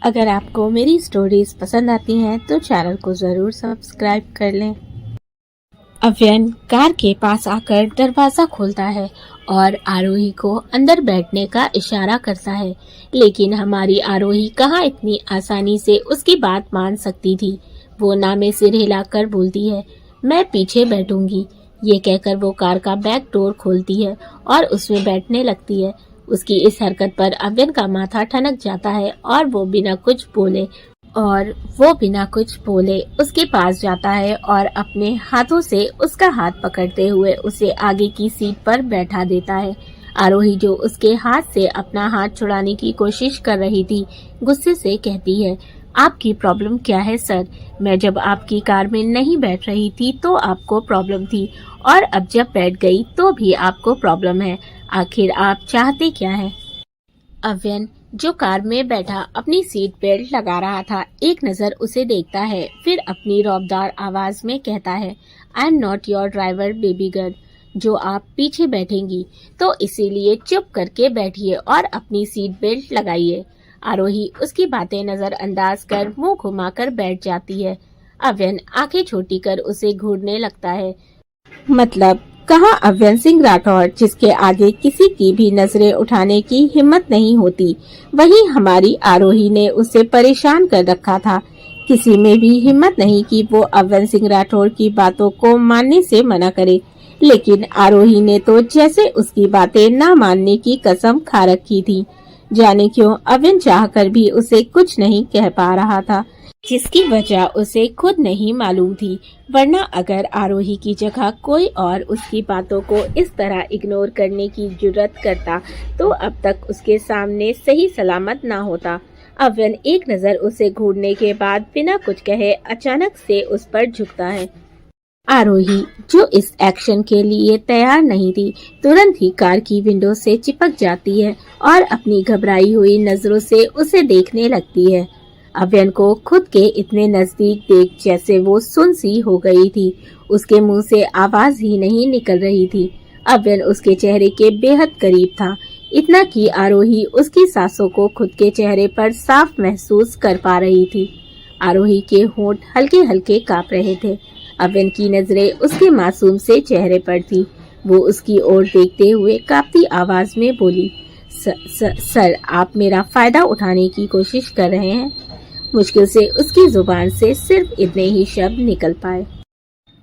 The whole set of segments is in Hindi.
अगर आपको मेरी स्टोरीज पसंद आती हैं तो चैनल को जरूर सब्सक्राइब कर लें। अव्यन कार के पास आकर दरवाजा खोलता है और आरोही को अंदर बैठने का इशारा करता है, लेकिन हमारी आरोही कहाँ इतनी आसानी से उसकी बात मान सकती थी। वो ना में सिर हिलाकर बोलती है, मैं पीछे बैठूंगी। ये कहकर वो कार का बैक डोर खोलती है और उसमें बैठने लगती है। उसकी इस हरकत पर अव्यन का माथा ठनक जाता है और वो बिना कुछ बोले उसके पास जाता है और अपने हाथों से उसका हाथ पकड़ते हुए उसे आगे की सीट पर बैठा देता है। आरोही, जो उसके हाथ से अपना हाथ छुड़ाने की कोशिश कर रही थी, गुस्से से कहती है, आपकी प्रॉब्लम क्या है सर? मैं जब आपकी कार में नहीं बैठ रही थी तो आपको प्रॉब्लम थी, और अब जब बैठ गई तो भी आपको प्रॉब्लम है। आखिर आप चाहते क्या है? अव्यन, जो कार में बैठा अपनी सीट बेल्ट लगा रहा था, एक नजर उसे देखता है, फिर अपनी रौबदार आवाज में कहता है, I am not your driver baby girl. जो आप पीछे बैठेंगी तो इसीलिए चुप करके बैठिए और अपनी सीट बेल्ट लगाइए। आरोही उसकी बातें नजरअंदाज कर मुंह घुमाकर बैठ जाती है। अव्यन आंखें छोटी कर उसे घूरने लगता है। मतलब कहाँ अव्यन सिंह राठौर, जिसके आगे किसी की भी नजरें उठाने की हिम्मत नहीं होती, वहीं हमारी आरोही ने उसे परेशान कर रखा था। किसी में भी हिम्मत नहीं कि वो अव्यन सिंह राठौर की बातों को मानने से मना करे, लेकिन आरोही ने तो जैसे उसकी बातें न मानने की कसम खा रखी थी। जाने क्यों अव्यन चाहकर भी उसे कुछ नहीं कह पा रहा था, जिसकी वजह उसे खुद नहीं मालूम थी। वरना अगर आरोही की जगह कोई और उसकी बातों को इस तरह इग्नोर करने की जुर्रत करता तो अब तक उसके सामने सही सलामत ना होता। अव्यन एक नजर उसे घूरने के बाद बिना कुछ कहे अचानक से उस पर झुकता है। आरोही, जो इस एक्शन के लिए तैयार नहीं थी, तुरंत ही कार की विंडो से चिपक जाती है और अपनी घबराई हुई नजरों से उसे देखने लगती है। अव्यन को खुद के इतने नजदीक देख जैसे वो सुन सी हो गई थी। उसके मुंह से आवाज ही नहीं निकल रही थी। अव्यन उसके चेहरे के बेहद करीब था, इतना कि आरोही उसकी सांसों को खुद के चेहरे पर साफ महसूस कर पा रही थी। आरोही के होंठ हल्के हल्के कांप रहे थे। अव्यन की नजरें उसके मासूम से चेहरे पर थी। वो उसकी ओर देखते हुए कांपती आवाज में बोली, सर, आप मेरा फायदा उठाने की कोशिश कर रहे हैं? मुश्किल से उसकी जुबान से सिर्फ इतने ही शब्द निकल पाए।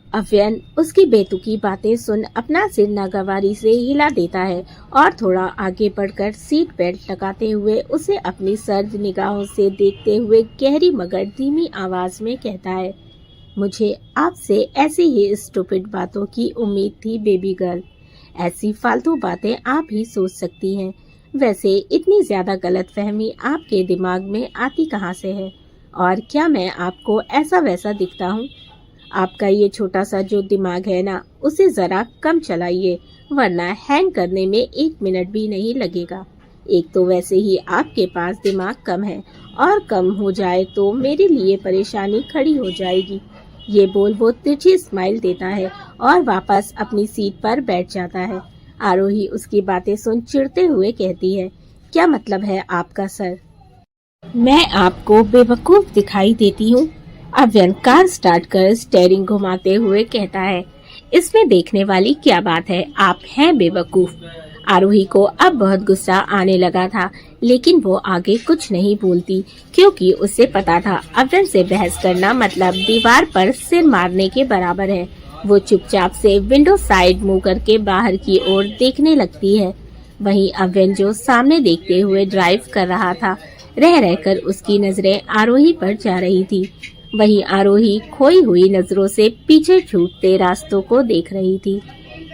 अव्यन उसकी बेतुकी बातें सुन अपना सिर नागवारी से हिला देता है और थोड़ा आगे बढ़कर सीट बेल्ट लगाते हुए उसे अपनी सर्द निगाहों से देखते हुए गहरी मगर धीमी आवाज में कहता है, मुझे आपसे ऐसी ही स्टूपिड बातों की उम्मीद थी बेबी गर्ल। ऐसी फालतू बातें आप ही सोच सकती हैं। वैसे इतनी ज्यादा गलतफहमी आपके दिमाग में आती कहाँ से है? और क्या मैं आपको ऐसा वैसा दिखता हूँ? आपका ये छोटा सा जो दिमाग है ना, उसे जरा कम चलाइए, वरना हैंग करने में 1 मिनट भी नहीं लगेगा। एक तो वैसे ही आपके पास दिमाग कम है, और कम हो जाए तो मेरे लिए परेशानी खड़ी हो जाएगी। ये बोल वो तिरछी स्माइल देता है और वापस अपनी सीट पर बैठ जाता है। आरोही उसकी बातें सुन चिढ़ते हुए कहती है, क्या मतलब है आपका सर? मैं आपको बेवकूफ दिखाई देती हूँ? अव्यन कार स्टार्ट कर स्टीयरिंग घुमाते हुए कहता है, इसमें देखने वाली क्या बात है, आप हैं बेवकूफ। आरोही को अब बहुत गुस्सा आने लगा था, लेकिन वो आगे कुछ नहीं बोलती, क्योंकि उसे पता था अव्यन से बहस करना मतलब दीवार पर सिर मारने के बराबर है। वो चुपचाप से विंडो साइड मुंह करके बाहर की ओर देखने लगती है। वहीं अव्यन, जो सामने देखते हुए ड्राइव कर रहा था, रह रहकर उसकी नजरें आरोही पर जा रही थी। वहीं आरोही खोई हुई नजरों से पीछे छूटते रास्तों को देख रही थी।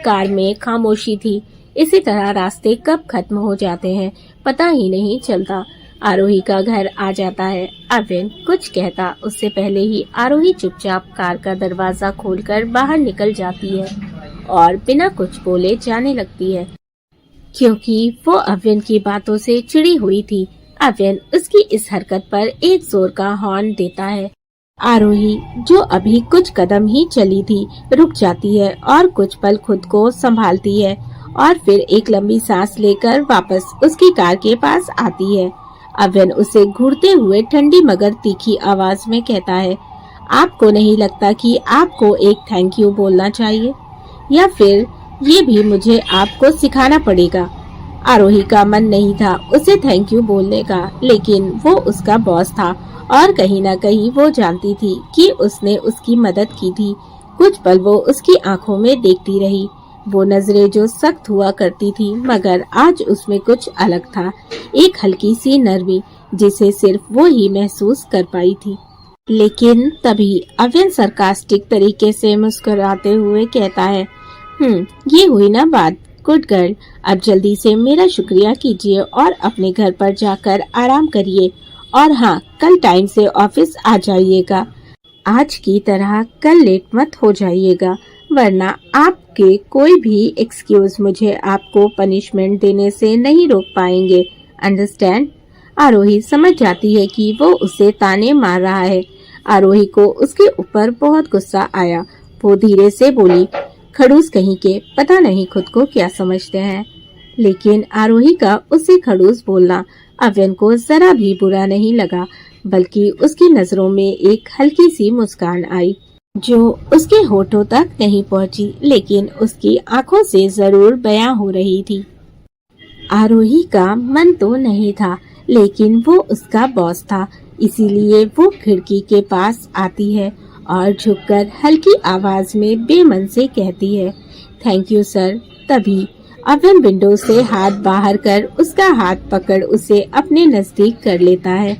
कार में खामोशी थी। इसी तरह रास्ते कब खत्म हो जाते हैं पता ही नहीं चलता। आरोही का घर आ जाता है। अव्यन कुछ कहता उससे पहले ही आरोही चुपचाप कार का दरवाजा खोलकर बाहर निकल जाती है और बिना कुछ बोले जाने लगती है, क्योंकि वो अव्यन की बातों से चिड़ी हुई थी। अव्यन उसकी इस हरकत पर एक जोर का हॉर्न देता है। आरोही, जो अभी कुछ कदम ही चली थी, रुक जाती है और कुछ पल खुद को संभालती है और फिर एक लंबी सांस लेकर वापस उसकी कार के पास आती है। अव्यन उसे घूरते हुए ठंडी मगर तीखी आवाज में कहता है, आपको नहीं लगता कि आपको एक थैंक यू बोलना चाहिए, या फिर ये भी मुझे आपको सिखाना पड़ेगा? आरोही का मन नहीं था उसे थैंक यू बोलने का, लेकिन वो उसका बॉस था और कहीं न कहीं वो जानती थी कि उसने उसकी मदद की थी। कुछ पल वो उसकी आंखों में देखती रही, वो नजरें जो सख्त हुआ करती थी, मगर आज उसमें कुछ अलग था, एक हल्की सी नरमी जिसे सिर्फ वो ही महसूस कर पाई थी। लेकिन तभी अव्यन सरकास्टिक तरीके से मुस्कुराते हुए कहता है, ये हुई ना बात, गुड गर्ल, अब जल्दी से मेरा शुक्रिया कीजिए और अपने घर पर जाकर आराम करिए, और हाँ, कल टाइम से ऑफिस आ जाइएगा। आज की तरह कल लेट मत हो जाइएगा, वरना आपके कोई भी एक्सक्यूज मुझे आपको पनिशमेंट देने से नहीं रोक पाएंगे, अंडरस्टैंड? आरोही समझ जाती है कि वो उसे ताने मार रहा है। आरोही को उसके ऊपर बहुत गुस्सा आया। वो धीरे से बोली, खड़ूस कहीं के, पता नहीं खुद को क्या समझते हैं। लेकिन आरोही का उसे खड़ूस बोलना अव्यन को जरा भी बुरा नहीं लगा, बल्कि उसकी नजरों में एक हल्की सी मुस्कान आई जो उसके होठों तक नहीं पहुंची, लेकिन उसकी आंखों से जरूर बयां हो रही थी। आरोही का मन तो नहीं था, लेकिन वो उसका बॉस था, इसीलिए वो खिड़की के पास आती है और झुककर हल्की आवाज में बेमन से कहती है, थैंक यू सर। तभी अव्यन विंडो से हाथ बाहर कर उसका हाथ पकड़ उसे अपने नजदीक कर लेता है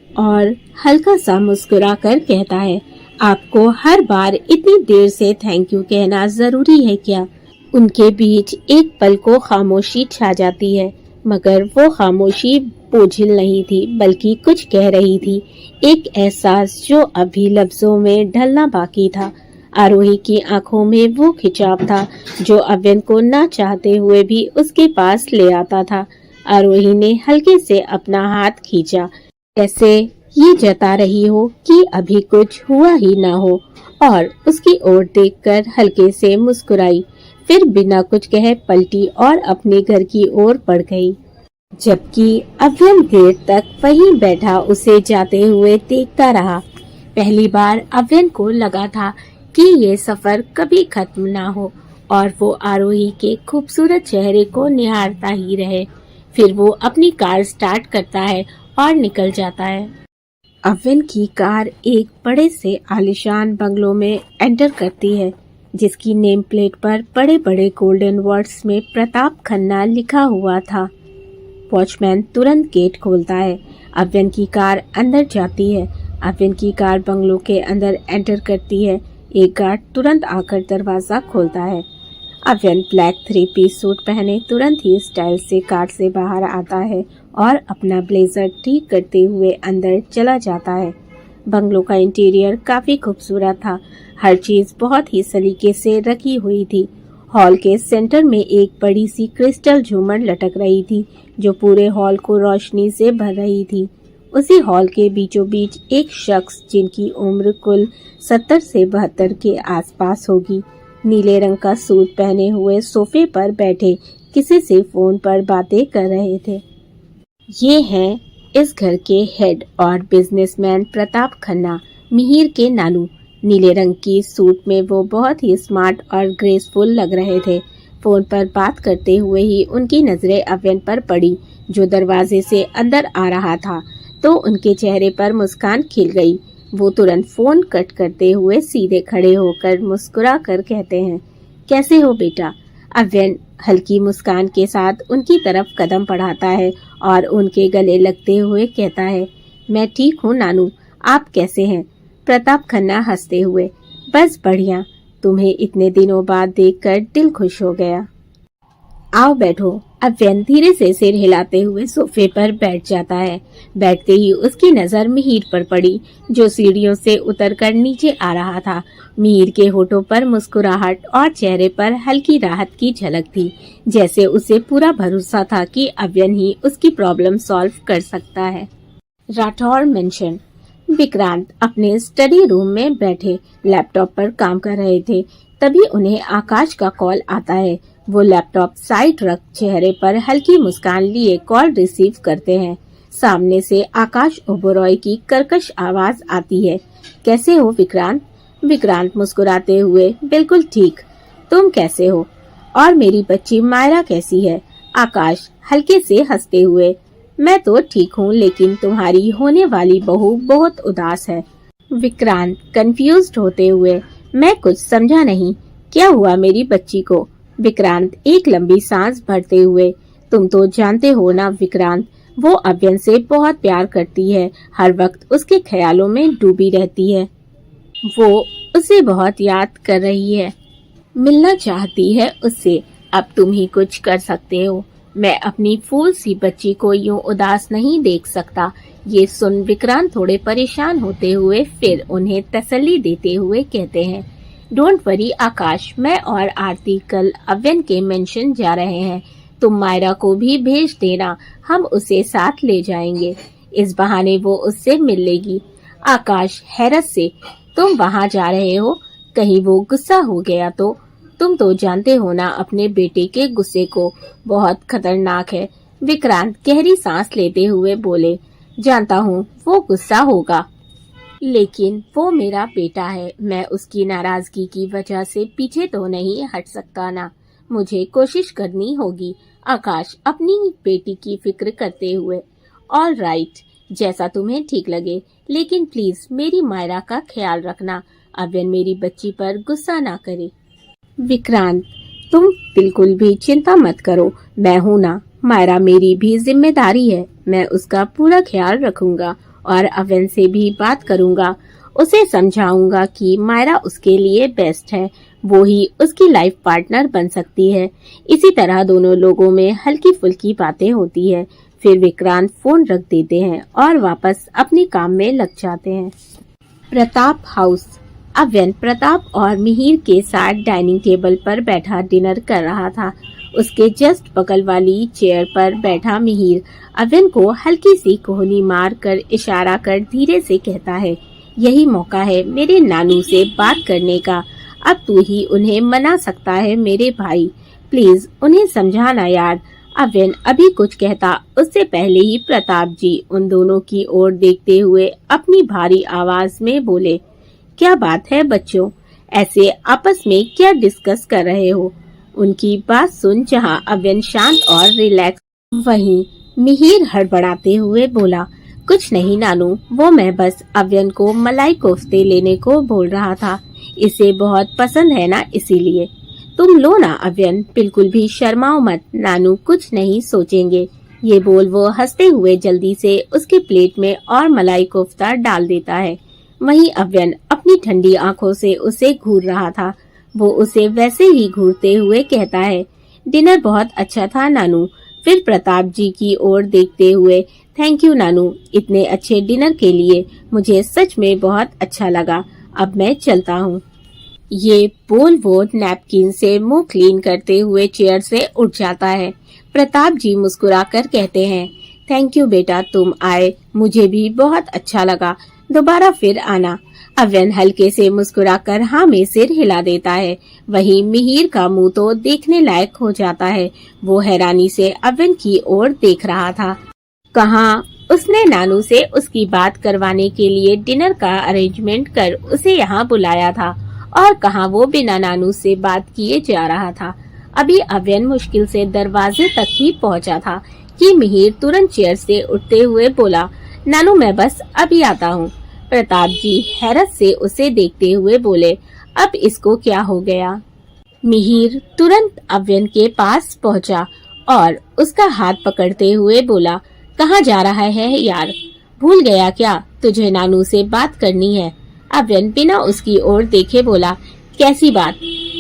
और हल्का सा मुस्कुरा कर कहता है, आपको हर बार इतनी देर से थैंक यू कहना जरूरी है क्या? उनके बीच एक पल को खामोशी छा जाती है, मगर वो खामोशी बोझिल नहीं थी, बल्कि कुछ कह रही थी, एक एहसास जो अभी लफ्जों में ढलना बाकी था। आरोही की आंखों में वो खिंचाव था जो अव्यन को ना चाहते हुए भी उसके पास ले आता था। आरोही ने हल्के से अपना हाथ खींचा, जैसे ये जता रही हो कि अभी कुछ हुआ ही ना हो, और उसकी ओर देखकर हल्के से मुस्कुराई, फिर बिना कुछ कहे पलटी और अपने घर की ओर बढ़ गई। जबकि अव्यन देर तक वहीं बैठा उसे जाते हुए देखता रहा। पहली बार अव्यन को लगा था कि ये सफर कभी खत्म ना हो और वो आरोही के खूबसूरत चेहरे को निहारता ही रहे। फिर वो अपनी कार स्टार्ट करता है और निकल जाता है। अव्यन की कार एक बड़े से आलीशान बंगलों में एंटर करती है, जिसकी नेम प्लेट पर बड़े बड़े गोल्डन वर्ड्स में प्रताप खन्ना लिखा हुआ था। वॉचमैन तुरंत गेट खोलता है। अव्यन की कार अंदर जाती है। अव्यन की कार बंगलों के अंदर एंटर करती है। एक गार्ड तुरंत आकर दरवाजा खोलता है। अव्यन ब्लैक 3 पीस सूट पहने तुरंत ही स्टाइल से कार से बाहर आता है और अपना ब्लेजर ठीक करते हुए अंदर चला जाता है। बंगलों का इंटीरियर काफी खूबसूरत था। हर चीज बहुत ही सलीके से रखी हुई थी। हॉल के सेंटर में एक बड़ी सी क्रिस्टल झूमर लटक रही थी जो पूरे हॉल को रोशनी से भर रही थी। उसी हॉल के बीचों बीच एक शख्स जिनकी उम्र कुल 70 से 72 के आसपास होगी, नीले रंग का सूट पहने हुए सोफे पर बैठे किसी से फोन पर बातें कर रहे थे। ये हैं इस घर के हेड और बिजनेसमैन प्रताप खन्ना, मिहिर के नानू। नीले रंग की सूट में वो बहुत ही स्मार्ट और ग्रेसफुल लग रहे थे। फोन पर बात करते हुए ही उनकी नजरें अव्यन पर पड़ी जो दरवाजे से अंदर आ रहा था, तो उनके चेहरे पर मुस्कान खिल गई। वो तुरंत फोन कट करते हुए सीधे खड़े होकर मुस्कुरा कर कहते हैं, कैसे हो बेटा? अव्यन हल्की मुस्कान के साथ उनकी तरफ कदम बढ़ाता है और उनके गले लगते हुए कहता है, मैं ठीक हूँ नानू, आप कैसे हैं? प्रताप खन्ना हंसते हुए, बस बढ़िया, तुम्हें इतने दिनों बाद देखकर दिल खुश हो गया। आओ बैठो। अव्यन धीरे से सिर हिलाते हुए सोफे पर बैठ जाता है। बैठते ही उसकी नजर मिहिर पर पड़ी जो सीढ़ियों से उतरकर नीचे आ रहा था। मिहिर के होठों पर मुस्कुराहट और चेहरे पर हल्की राहत की झलक थी, जैसे उसे पूरा भरोसा था कि अव्यन ही उसकी प्रॉब्लम सॉल्व कर सकता है। राठौर मेंशन। विक्रांत अपने स्टडी रूम में बैठे लैपटॉप पर काम कर रहे थे। तभी उन्हें आकाश का कॉल आता है। वो लैपटॉप साइड रख चेहरे पर हल्की मुस्कान लिए कॉल रिसीव करते हैं। सामने से आकाश ओबरॉय की कर्कश आवाज आती है। कैसे हो विक्रांत? विक्रांत मुस्कुराते हुए, बिल्कुल ठीक। तुम कैसे हो? और मेरी बच्ची मायरा कैसी है? आकाश हल्के से हंसते हुए, मैं तो ठीक हूँ, लेकिन तुम्हारी होने वाली बहू बहुत उदास है। विक्रांत कंफ्यूज्ड होते हुए, मैं कुछ समझा नहीं, क्या हुआ मेरी बच्ची को? विक्रांत एक लंबी सांस भरते हुए, तुम तो जानते हो ना विक्रांत, वो अव्यन से बहुत प्यार करती है, हर वक्त उसके ख्यालों में डूबी रहती है। वो उसे बहुत याद कर रही है, मिलना चाहती है उससे। अब तुम ही कुछ कर सकते हो। मैं अपनी फूल सी बच्ची को यूं उदास नहीं देख सकता। ये सुन विक्रांत थोड़े परेशान होते हुए फिर उन्हें तसल्ली देते हुए कहते हैं, डोंट वरी आकाश, मैं और आरती कल अव्यन के मेंशन जा रहे हैं। तुम मायरा को भी भेज देना, हम उसे साथ ले जाएंगे। इस बहाने वो उससे मिल लेगी। आकाश हैरत से, तुम वहाँ जा रहे हो? कहीं वो गुस्सा हो गया तो? तुम तो जानते हो ना अपने बेटे के गुस्से को, बहुत खतरनाक है। विक्रांत गहरी सांस लेते हुए बोले, जानता हूँ वो गुस्सा होगा, लेकिन वो मेरा बेटा है। मैं उसकी नाराजगी की वजह से पीछे तो नहीं हट सकता ना। मुझे कोशिश करनी होगी। आकाश अपनी बेटी की फिक्र करते हुए, ऑल राइट, जैसा तुम्हें ठीक लगे, लेकिन प्लीज मेरी मायरा का ख्याल रखना। अव्यन मेरी बच्ची पर गुस्सा ना करे। विक्रांत, तुम बिल्कुल भी चिंता मत करो, मैं हूँ ना। मायरा मेरी भी जिम्मेदारी है, मैं उसका पूरा ख्याल रखूंगा और अव्यन से भी बात करूंगा। उसे समझाऊंगा कि मायरा उसके लिए बेस्ट है, वो ही उसकी लाइफ पार्टनर बन सकती है। इसी तरह दोनों लोगों में हल्की फुल्की बातें होती है। फिर विक्रांत फोन रख देते हैं और वापस अपने काम में लग जाते हैं। प्रताप हाउस। अव्यन प्रताप और मिहिर के साथ डाइनिंग टेबल पर बैठा डिनर कर रहा था। उसके जस्ट बगल वाली चेयर पर बैठा मिहिर अव्यन को हल्की सी कोहनी मार कर इशारा कर धीरे से कहता है, यही मौका है मेरे नानू से बात करने का। अब तू ही उन्हें मना सकता है मेरे भाई, प्लीज उन्हें समझाना यार। अव्यन अभी कुछ कहता उससे पहले ही प्रताप जी उन दोनों की ओर देखते हुए अपनी भारी आवाज में बोले, क्या बात है बच्चों, ऐसे आपस में क्या डिस्कस कर रहे हो? उनकी बात सुन जहां अव्यन शांत और रिलैक्स, वहीं मिहिर हड़बड़ाते हुए बोला, कुछ नहीं नानू, वो मैं बस अव्यन को मलाई कोफ्ते लेने को बोल रहा था, इसे बहुत पसंद है ना इसीलिए। तुम लो ना अव्यन, बिल्कुल भी शर्माओ मत, नानू कुछ नहीं सोचेंगे। ये बोल वो हंसते हुए जल्दी से उसके प्लेट में और मलाई कोफ्ता डाल देता है। वहीं अव्यन अपनी ठंडी आंखों से उसे घूर रहा था। वो उसे वैसे ही घूरते हुए कहता है, डिनर बहुत अच्छा था नानू। फिर प्रताप जी की ओर देखते हुए, थैंक यू नानू, इतने अच्छे डिनर के लिए, मुझे सच में बहुत अच्छा लगा। अब मैं चलता हूँ। ये बोल वो नैपकिन से मुंह क्लीन करते हुए चेयर से उठ जाता है। प्रताप जी मुस्कुराकर कहते हैं, थैंक यू बेटा, तुम आए, मुझे भी बहुत अच्छा लगा, दोबारा फिर आना। अव्यन हल्के से मुस्कुराकर हाँ में सिर हिला देता है। वहीं मिहिर का मुंह तो देखने लायक हो जाता है। वो हैरानी से अव्यन की ओर देख रहा था। कहाँ उसने नानू से उसकी बात करवाने के लिए डिनर का अरेंजमेंट कर उसे यहाँ बुलाया था, और कहाँ वो बिना नानू से बात किए जा रहा था। अभी अव्यन मुश्किल से दरवाजे तक ही पहुँचा था कि मिहिर तुरंत चेयर से उठते हुए बोला, नानू मैं बस अभी आता हूँ। प्रताप जी हैरत से उसे देखते हुए बोले, अब इसको क्या हो गया? मिहिर तुरंत अव्यन के पास पहुँचा और उसका हाथ पकड़ते हुए बोला, कहाँ जा रहा है यार, भूल गया क्या तुझे नानू से बात करनी है? अव्यन बिना उसकी ओर देखे बोला, कैसी बात?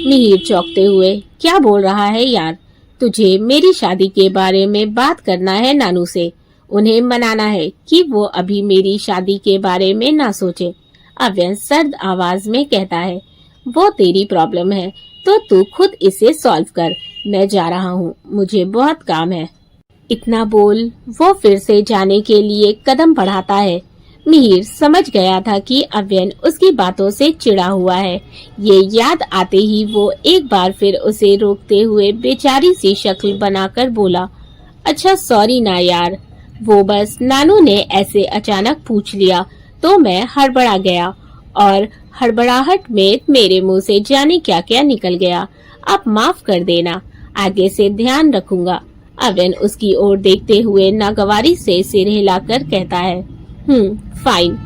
मिहिर चौंकते हुए, क्या बोल रहा है यार? तुझे मेरी शादी के बारे में बात करना है नानू से, उन्हें मनाना है कि वो अभी मेरी शादी के बारे में ना सोचे। अव्यन सर्द आवाज में कहता है, वो तेरी प्रॉब्लम है तो तू खुद इसे सॉल्व कर, मैं जा रहा हूँ, मुझे बहुत काम है। इतना बोल वो फिर से जाने के लिए कदम बढ़ाता है। मिहिर समझ गया था कि अव्यन उसकी बातों से चिढ़ा हुआ है। ये याद आते ही वो एक बार फिर उसे रोकते हुए बेचारी सी शक्ल बनाकर बोला, अच्छा सॉरी ना यार, वो बस नानू ने ऐसे अचानक पूछ लिया तो मैं हड़बड़ा गया और हड़बड़ाहट में मेरे मुंह से जाने क्या क्या निकल गया। आप माफ कर देना, आगे से ध्यान रखूंगा। अविन उसकी ओर देखते हुए नागवारी से सिर हिलाकर कहता है, फाइन।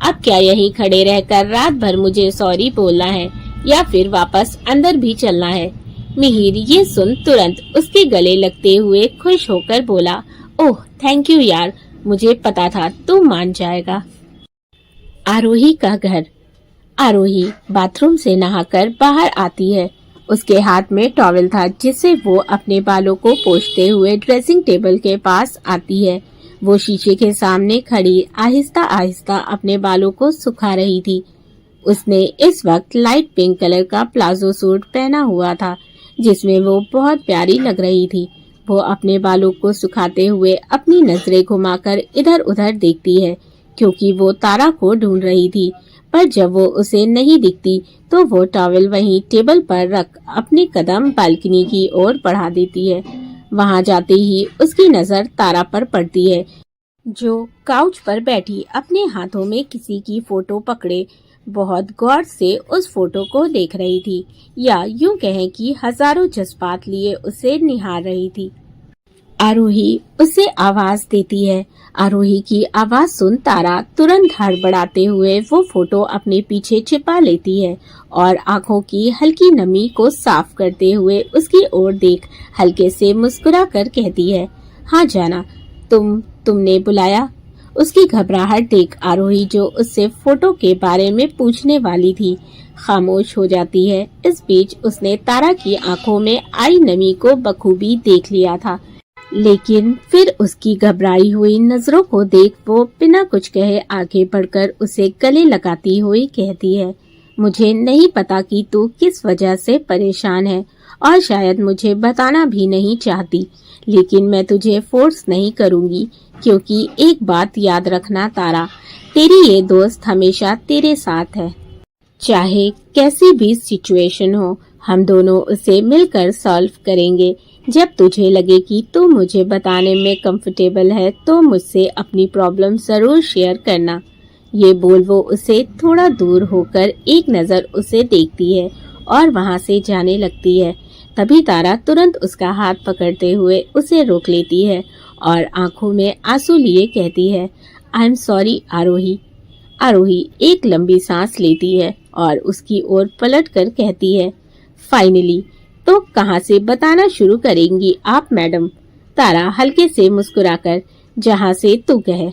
अब क्या यहीं खड़े रहकर रात भर मुझे सॉरी बोलना है या फिर वापस अंदर भी चलना है? मिहिर ये सुन तुरंत उसके गले लगते हुए खुश होकर बोला, ओह थैंक यू यार, मुझे पता था तू मान जाएगा। आरोही का घर। आरोही बाथरूम से नहाकर बाहर आती है। उसके हाथ में टॉवेल था जिससे वो अपने बालों को पोंछते हुए ड्रेसिंग टेबल के पास आती है। वो शीशे के सामने खड़ी आहिस्ता आहिस्ता अपने बालों को सुखा रही थी। उसने इस वक्त लाइट पिंक कलर का प्लाजो सूट पहना हुआ था जिसमें वो बहुत प्यारी लग रही थी। वो अपने बालों को सुखाते हुए अपनी नजरें घुमाकर इधर उधर देखती है क्योंकि वो तारा को ढूंढ रही थी, पर जब वो उसे नहीं दिखती तो वो टॉवेल वहीं टेबल पर रख अपने कदम बालकनी की ओर बढ़ा देती है। वहां जाते ही उसकी नजर तारा पर पड़ती है जो काउच पर बैठी अपने हाथों में किसी की फोटो पकड़े बहुत गौर से उस फोटो को देख रही थी, या यूं कहें कि हजारों जज्बात लिए उसे निहार रही थी। आरोही उसे आवाज देती है। आरोही की आवाज सुन तारा तुरंत हड़बड़ाते हुए वो फोटो अपने पीछे छिपा लेती है और आंखों की हल्की नमी को साफ करते हुए उसकी ओर देख हल्के से मुस्कुरा कर कहती है, हाँ जाना, तुमने बुलाया? उसकी घबराहट देख आरोही जो उससे फोटो के बारे में पूछने वाली थी खामोश हो जाती है। इस बीच उसने तारा की आंखों में आई नमी को बखूबी देख लिया था, लेकिन फिर उसकी घबराई हुई नजरों को देख वो बिना कुछ कहे आगे बढ़कर उसे गले लगाती हुई कहती है, मुझे नहीं पता कि तू किस वजह से परेशान है और शायद मुझे बताना भी नहीं चाहती, लेकिन मैं तुझे फोर्स नहीं करूंगी क्योंकि एक बात याद रखना तारा, तेरी ये दोस्त हमेशा तेरे साथ है। चाहे कैसी भी सिचुएशन हो हम दोनों उसे मिलकर सॉल्व करेंगे। जब तुझे लगे कि तू मुझे बताने में कंफर्टेबल है तो मुझसे अपनी प्रॉब्लम जरूर शेयर करना। ये बोल वो उसे थोड़ा दूर होकर एक नजर उसे देखती है और वहां से जाने लगती है। तभी तारा तुरंत उसका हाथ पकड़ते हुए उसे रोक लेती है और आंखों में आंसू लिए कहती है, आई एम सॉरी आरोही। आरोही एक लंबी सांस लेती है और उसकी ओर पलट कर कहती है, फाइनली, तो कहाँ से बताना शुरू करेंगी आप मैडम? तारा हल्के से मुस्कुराकर, जहाँ से तू कहे।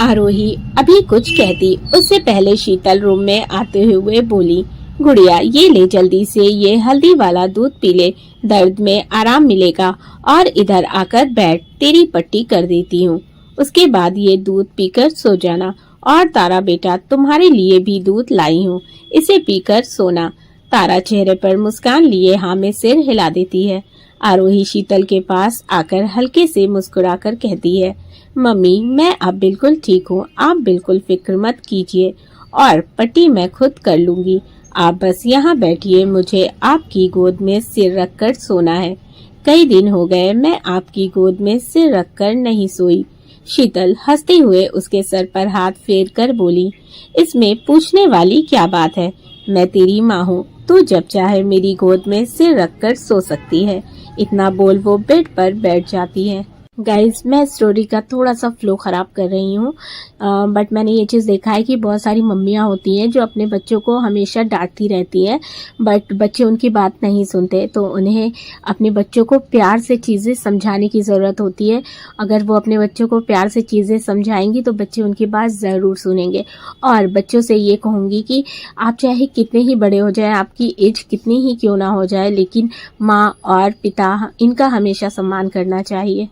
आरोही अभी कुछ कहती उससे पहले शीतल रूम में आते हुए बोली, गुड़िया ये ले जल्दी से ये हल्दी वाला दूध पी ले, दर्द में आराम मिलेगा और इधर आकर बैठ, तेरी पट्टी कर देती हूँ। उसके बाद ये दूध पीकर सो जाना। और तारा बेटा तुम्हारे लिए भी दूध लाई हूँ, इसे पीकर सोना। तारा चेहरे पर मुस्कान लिए हाँ में सिर हिला देती है। आरोही शीतल के पास आकर हल्के से मुस्कुराकर कहती है, मम्मी मैं अब बिल्कुल ठीक हूँ, आप बिल्कुल फिक्र मत कीजिए और पट्टी मैं खुद कर लूंगी। आप बस यहाँ बैठिए, मुझे आपकी गोद में सिर रखकर सोना है। कई दिन हो गए मैं आपकी गोद में सिर रखकर नहीं सोई। शीतल हंसते हुए उसके सर पर हाथ फेर कर बोली, इसमें पूछने वाली क्या बात है, मैं तेरी माँ हूँ, तू जब चाहे मेरी गोद में सिर रखकर सो सकती है। इतना बोल वो बेड पर बैठ जाती है। गाइज मैं स्टोरी का थोड़ा सा फ्लो खराब कर रही हूँ, बट मैंने ये चीज़ देखा है कि बहुत सारी मम्मियाँ होती हैं जो अपने बच्चों को हमेशा डांटती रहती हैं, बट बच्चे उनकी बात नहीं सुनते, तो उन्हें अपने बच्चों को प्यार से चीज़ें समझाने की ज़रूरत होती है। अगर वो अपने बच्चों को प्यार से चीज़ें समझाएंगी तो बच्चे उनकी बात ज़रूर सुनेंगे। और बच्चों से ये कहूँगी कि आप चाहे कितने ही बड़े हो जाए, आपकी एज कितनी ही क्यों ना हो जाए, लेकिन माँ और पिता इनका हमेशा सम्मान करना चाहिए।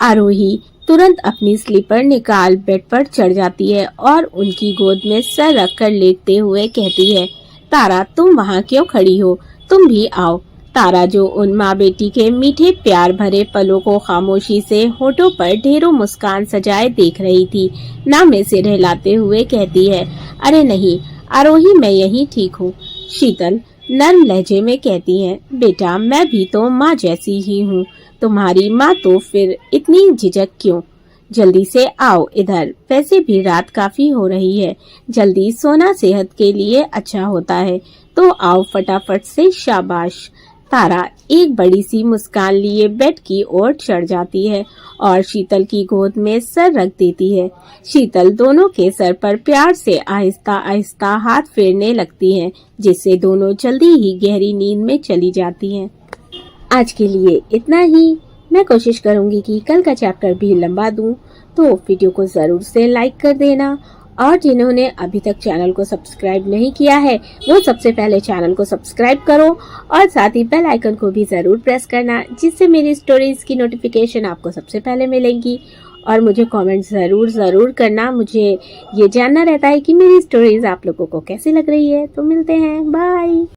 आरोही तुरंत अपनी स्लीपर निकाल बेड पर चढ़ जाती है और उनकी गोद में सर रखकर लेटते हुए कहती है, तारा तुम वहाँ क्यों खड़ी हो, तुम भी आओ। तारा जो उन माँ बेटी के मीठे प्यार भरे पलों को खामोशी से होठों पर ढेरों मुस्कान सजाए देख रही थी, ना में सिर हिलाते हुए कहती है, अरे नहीं आरोही मैं यही ठीक हूँ। शीतल नर्म लहजे में कहती है, बेटा मैं भी तो माँ जैसी ही हूँ, तुम्हारी माँ तो फिर इतनी झिझक क्यों? जल्दी से आओ इधर, वैसे भी रात काफी हो रही है, जल्दी सोना सेहत के लिए अच्छा होता है, तो आओ फटाफट से। शाबाश। तारा एक बड़ी सी मुस्कान लिए बेड की ओर चढ़ जाती है और शीतल की गोद में सर रख देती है। शीतल दोनों के सर पर प्यार से आहिस्ता आहिस्ता हाथ फेरने लगती है, जिससे दोनों जल्दी ही गहरी नींद में चली जाती हैं। आज के लिए इतना ही। मैं कोशिश करूंगी कि कल का चैप्टर भी लंबा दूं, तो वीडियो को जरूर से लाइक कर देना, और जिन्होंने अभी तक चैनल को सब्सक्राइब नहीं किया है वो सबसे पहले चैनल को सब्सक्राइब करो और साथ ही बेल आइकन को भी जरूर प्रेस करना, जिससे मेरी स्टोरीज की नोटिफिकेशन आपको सबसे पहले मिलेंगी। और मुझे कमेंट जरूर करना, मुझे ये जानना रहता है कि मेरी स्टोरीज आप लोगों को कैसी लग रही है। तो मिलते हैं, बाय।